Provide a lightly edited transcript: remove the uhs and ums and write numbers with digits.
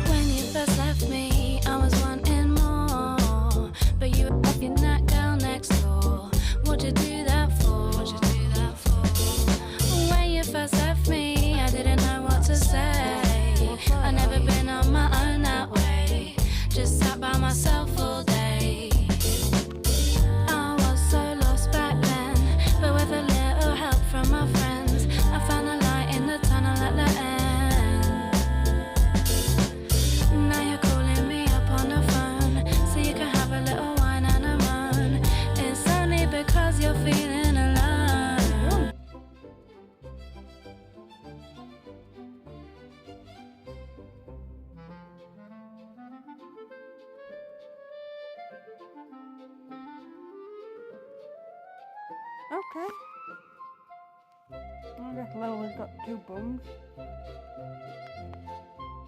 When you first left me, I was wanting more, but you were fucking that girl next door. What'd you do that for? When you first left me, I didn't know what to say. I never been on my own that way, just sat by myself all day. I was so lost back then, but with a little help from my friends, I found a light in the tunnel at the end. Now you're calling me up on the phone, so you can have a little wine and a moan. It's only because you're feeling alone. Okay. I guess Lola's got two bums.